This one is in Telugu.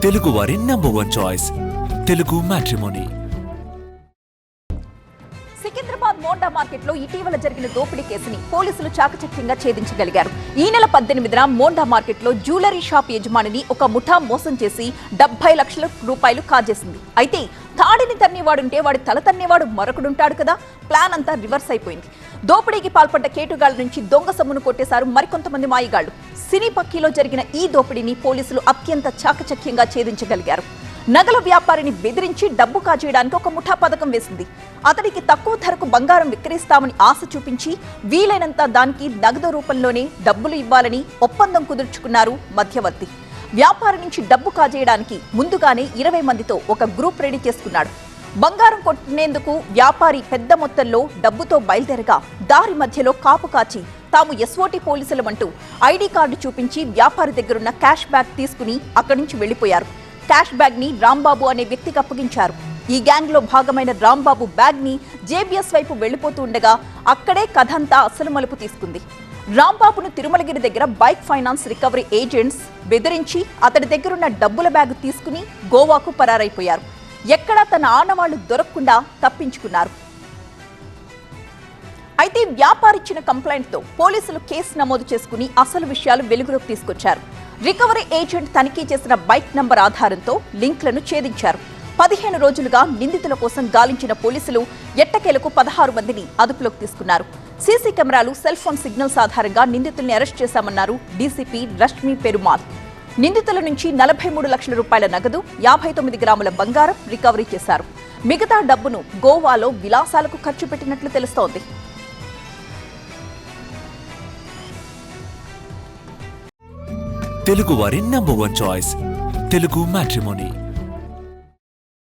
తెలుగు వారి #1 చాయిస్ తెలుగు మ్యాట్రిమోనీ. సికింద్రాబాద్ మోండా మార్కెట్లో ఇటీవల జరిగిన దోపిడీ కేసుని పోలీసులు చాకచక్యంగా ఛేదించగలిగారు. ఈ నెల 18న మోండా మార్కెట్లో జ్యువెలరీ షాప్ యజమానిని ఒక ముఠా మోసం చేసి 70 లక్షల రూపాయలు కాజేసింది. అయితే తాడిని తన్నేవాడుంటే వాడి తల తన్నేవాడు మరొకడుంటాడు కదా. ప్లాన్ అంతా రివర్స్ అయిపోయింది. దోపిడీకి పాల్పడ్డ కేటుగాళ్ల నుంచి దొంగ సొమ్మును కొట్టేశారు మరికొంతమంది మాయిగాళ్లు. సినీ పక్కీలో జరిగిన ఈ దోపిడీని పోలీసులు అత్యంత చాకచక్యంగా ఛేదించగలిగారు. నగల వ్యాపారిని బెదిరించి డబ్బు కాజేయడానికి ఒక ముఠా పథకం వేసింది. అతడికి తక్కువ ధరకు బంగారం విక్రయిస్తామని ఆశ చూపించి వీలైనంత దానికి నగదు రూపంలోనే డబ్బులు ఇవ్వాలని ఒప్పందం కుదుర్చుకున్నారు మధ్యవర్తి. వ్యాపారి నుంచి డబ్బు కాజేయడానికి ముందుగానే 20 మందితో ఒక గ్రూప్ రెడీ చేసుకున్నాడు. బంగారం కొట్టుకునేందుకు వ్యాపారి పెద్ద మొత్తంలో డబ్బుతో బయలుదేరగా దారి మధ్యలో కాపు కాచి తాము ఎస్ఓటీ పోలీసులమంటూ ఐడి కార్డు చూపించి వ్యాపారి దగ్గరున్న క్యాష్ బ్యాగ్ తీసుకుని అక్కడి నుంచి వెళ్లిపోయారు. క్యాష్ బ్యాగ్ ని రాంబాబు అనే వ్యక్తికి అప్పగించారు. ఈ గ్యాంగ్ లో భాగమైన రాంబాబు బ్యాగ్ ని జేబీఎస్ వైపు వెళ్లిపోతూ ఉండగా అక్కడే కథంతా అసలు మలుపు తీసుకుంది. రాంబాబును తిరుమలగిరి దగ్గర బైక్ ఫైనాన్స్ రికవరీ ఏజెంట్స్ బెదిరించి అతడి దగ్గరున్న డబ్బుల బ్యాగ్ తీసుకుని గోవాకు పరారైపోయారు. ఎక్కడా తన ఆనవాళ్లు దొరకకుండా తప్పించుకున్నారు. అయితే వ్యాపారిచ్చిన కంప్లైంట్తో పోలీసులు కేసు నమోదు చేసుకుని అసలు విషయాలు వెలుగులోకి తీసుకొచ్చారు. రికవరీ ఏజెంట్ తనిఖీ చేసిన బైక్ నంబర్ ఆధారంతో లింక్లను ఛేదించారు. 15 రోజులుగా నిందితుల కోసం గాలించిన పోలీసులు ఎట్టకేలకు 16 మందిని అదుపులోకి తీసుకున్నారు. సీసీ కెమెరాలు, సెల్ ఫోన్ సిగ్నల్స్ ఆధారంగా నిందితుల్ని అరెస్ట్ చేశామన్నారు డీసీపీ రష్మి పెరుమాల్. నిందితుల నుంచి 43 లక్షల రూపాయల నగదు, 59 గ్రాముల బంగారం రికవరీ చేశారు. మిగతా డబ్బును గోవాలో విలాసాలకు ఖర్చు పెట్టినట్లు తెలుస్తోంది. తెలుగు వారి #1 చాయిస్ తెలుగు మ్యాట్రిమోనీ.